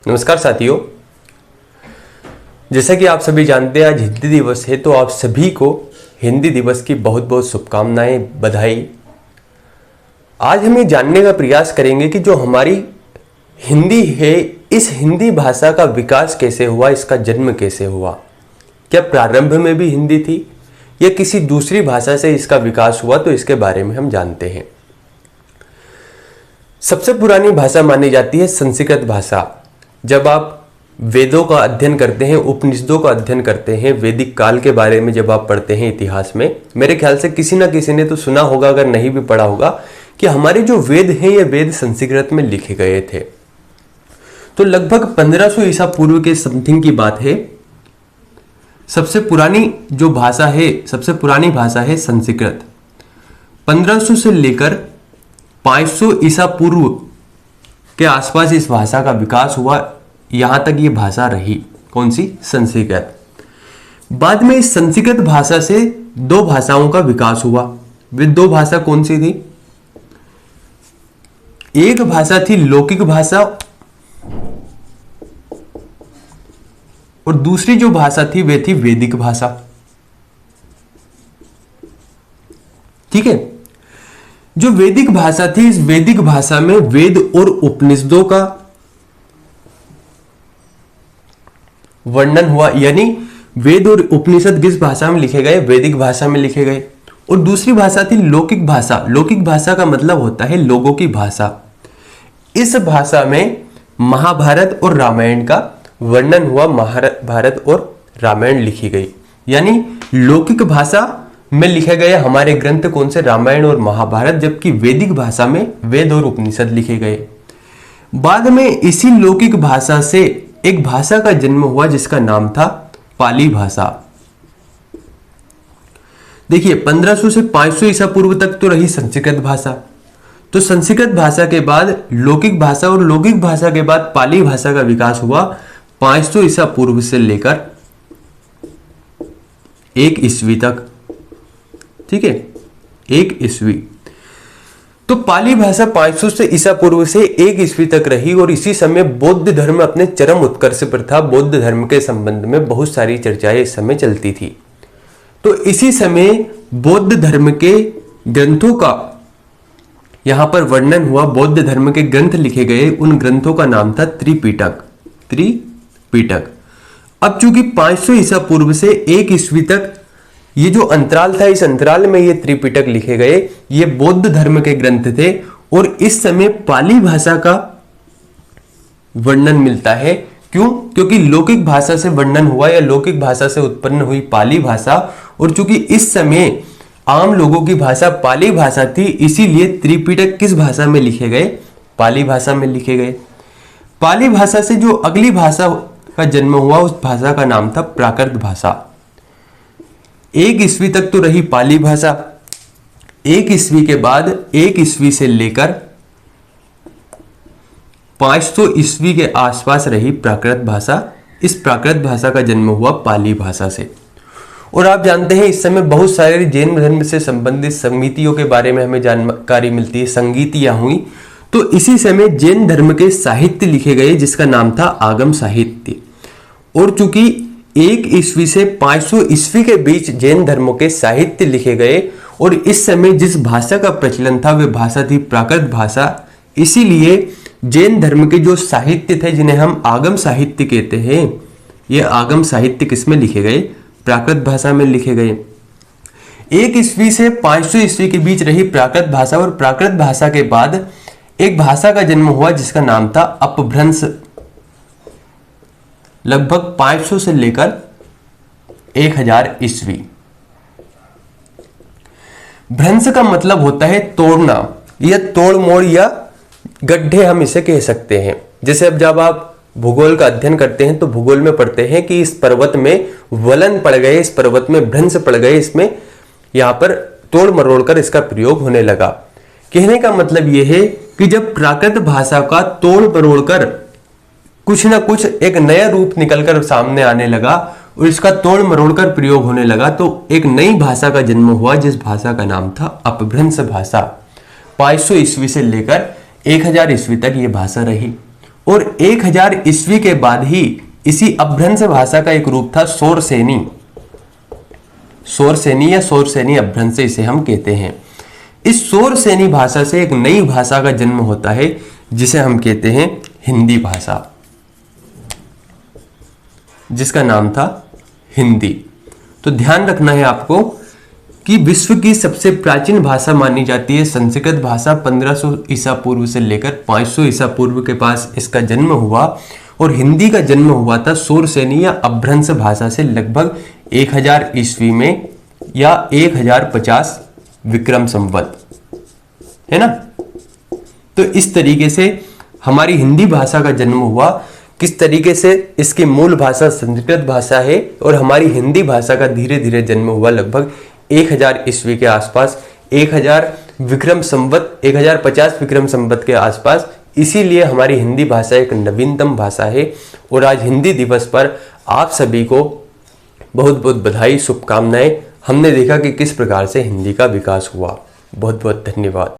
नमस्कार साथियों, जैसा कि आप सभी जानते हैं आज हिंदी दिवस है, तो आप सभी को हिंदी दिवस की बहुत बहुत शुभकामनाएं, बधाई। आज हम ये जानने का प्रयास करेंगे कि जो हमारी हिंदी है, इस हिंदी भाषा का विकास कैसे हुआ, इसका जन्म कैसे हुआ। क्या प्रारंभ में भी हिंदी थी या किसी दूसरी भाषा से इसका विकास हुआ, तो इसके बारे में हम जानते हैं। सबसे पुरानी भाषा मानी जाती है संस्कृत भाषा। जब आप वेदों का अध्ययन करते हैं, उपनिषदों का अध्ययन करते हैं, वैदिक काल के बारे में जब आप पढ़ते हैं इतिहास में, मेरे ख्याल से किसी ना किसी ने तो सुना होगा, अगर नहीं भी पढ़ा होगा, कि हमारे जो वेद हैं ये वेद संस्कृत में लिखे गए थे। तो लगभग 1500 ईसा पूर्व के समथिंग की बात है। सबसे पुरानी जो भाषा है, सबसे पुरानी भाषा है संस्कृत। 1500 से लेकर 500 ईसा पूर्व के आसपास इस भाषा का विकास हुआ। यहां तक ये भाषा रही, कौन सी? संस्कृत। बाद में इस संस्कृत भाषा से दो भाषाओं का विकास हुआ। वे दो भाषा कौन सी थी? एक भाषा थी लौकिक भाषा और दूसरी जो भाषा थी वे थी वैदिक भाषा। ठीक है। जो वैदिक भाषा थी, इस वैदिक भाषा में वेद और उपनिषदों का वर्णन हुआ, यानी वेद और उपनिषद किस भाषा में लिखे गए? वैदिक भाषा में लिखे गए। और दूसरी भाषा थी लौकिक भाषा। लौकिक भाषा का मतलब होता है लोगों की भाषा। इस भाषा में महाभारत और रामायण का वर्णन हुआ। महाभारत और रामायण लिखी गई, यानी लौकिक भाषा में लिखे गए हमारे ग्रंथ कौन से? रामायण और महाभारत। जबकि वैदिक भाषा में वेद और उपनिषद लिखे गए। बाद में इसी लौकिक भाषा से एक भाषा का जन्म हुआ जिसका नाम था पाली भाषा। देखिए, 1500 से 500 ईसा पूर्व तक तो रही संस्कृत भाषा। तो संस्कृत भाषा के बाद लौकिक भाषा और लौकिक भाषा के बाद पाली भाषा का विकास हुआ 500 ईसा पूर्व से लेकर 1 ईस्वी तक। ठीक है, 1 ईस्वी। तो पाली भाषा 500 से ईसा पूर्व से 1 ईस्वी तक रही और इसी समय बौद्ध धर्म अपने चरम उत्कर्ष पर था। बौद्ध धर्म के संबंध में बहुत सारी चर्चाएं इस समय चलती थी। तो इसी समय बौद्ध धर्म के ग्रंथों का यहां पर वर्णन हुआ। बौद्ध धर्म के ग्रंथ लिखे गए, उन ग्रंथों का नाम था त्रिपिटक। त्रिपिटक। अब चूंकि 500 ईसा पूर्व से 1 ईस्वी तक ये जो अंतराल था, इस अंतराल में ये त्रिपिटक लिखे गए, ये बौद्ध धर्म के ग्रंथ थे। और इस समय पाली भाषा का वर्णन मिलता है। क्यों? क्योंकि लौकिक भाषा से वर्णन हुआ या लौकिक भाषा से उत्पन्न हुई पाली भाषा, और चूंकि इस समय आम लोगों की भाषा पाली भाषा थी, इसीलिए त्रिपिटक किस भाषा में लिखे गए? पाली भाषा में लिखे गए। पाली भाषा से जो अगली भाषा का जन्म हुआ, उस भाषा का नाम था प्राकृत भाषा। 1 ईस्वी तक तो रही पाली भाषा। 1 ईस्वी के बाद 1 ईस्वी से लेकर 500 ईस्वी के आसपास रही प्राकृत भाषा। इस प्राकृत भाषा का जन्म हुआ पाली भाषा से। और आप जानते हैं इस समय बहुत सारे जैन धर्म से संबंधित समितियों के बारे में हमें जानकारी मिलती है, संगीतियां हुई। तो इसी समय जैन धर्म के साहित्य लिखे गए जिसका नाम था आगम साहित्य। और चूंकि 1 ईस्वी से 500 ईस्वी के बीच जैन धर्मों के साहित्य लिखे गए और इस समय जिस भाषा का प्रचलन था वह भाषा थी प्राकृत भाषा, इसीलिए जैन धर्म के जो साहित्य थे जिन्हें हम आगम साहित्य कहते हैं, ये आगम साहित्य किसमें लिखे गए? प्राकृत भाषा में लिखे गए। 1 ईस्वी से 500 ईस्वी के बीच रही प्राकृत भाषा और प्राकृत भाषा के बाद एक भाषा का जन्म हुआ जिसका नाम था अपभ्रंश। लगभग 500 से लेकर 1000 ईस्वी। भ्रंश का मतलब होता है तोड़ना या तोड़ मोड़ या गड्ढे, हम इसे कह सकते हैं। जैसे अब जब आप भूगोल का अध्ययन करते हैं तो भूगोल में पढ़ते हैं कि इस पर्वत में वलन पड़ गए, इस पर्वत में भ्रंश पड़ गए, इसमें यहां पर तोड़ मरोड़ कर इसका प्रयोग होने लगा। कहने का मतलब यह है कि जब प्राकृत भाषा का तोड़ मरोड़ कर कुछ ना कुछ एक नया रूप निकलकर सामने आने लगा और इसका तोड़ मरोड़ कर प्रयोग होने लगा, तो एक नई भाषा का जन्म हुआ जिस भाषा का नाम था अपभ्रंश भाषा। 500 ईस्वी से लेकर 1000 ईस्वी तक यह भाषा रही और 1000 ईस्वी के बाद ही इसी अपभ्रंश भाषा का एक रूप था शौरसेनी। शौरसेनी या शौरसेनी अपभ्रंश इसे हम कहते हैं। इस शौरसेनी भाषा से एक नई भाषा का जन्म होता है जिसे हम कहते हैं हिंदी भाषा, जिसका नाम था हिंदी। तो ध्यान रखना है आपको कि विश्व की सबसे प्राचीन भाषा मानी जाती है संस्कृत भाषा। 1500 ईसा पूर्व से लेकर 500 ईसा पूर्व के पास इसका जन्म हुआ और हिंदी का जन्म हुआ था शौरसेनी या अपभ्रंश भाषा से लगभग 1000 ईस्वी में या 1050 विक्रम संवत, है ना। तो इस तरीके से हमारी हिंदी भाषा का जन्म हुआ। किस तरीके से इसकी मूल भाषा संस्कृत भाषा है और हमारी हिंदी भाषा का धीरे धीरे जन्म हुआ लगभग 1000 ईस्वी के आसपास, 1000 विक्रम संवत, 1050 विक्रम संवत के आसपास। इसीलिए हमारी हिंदी भाषा एक नवीनतम भाषा है। और आज हिंदी दिवस पर आप सभी को बहुत बहुत बधाई, शुभकामनाएं। हमने देखा कि किस प्रकार से हिंदी का विकास हुआ। बहुत बहुत धन्यवाद।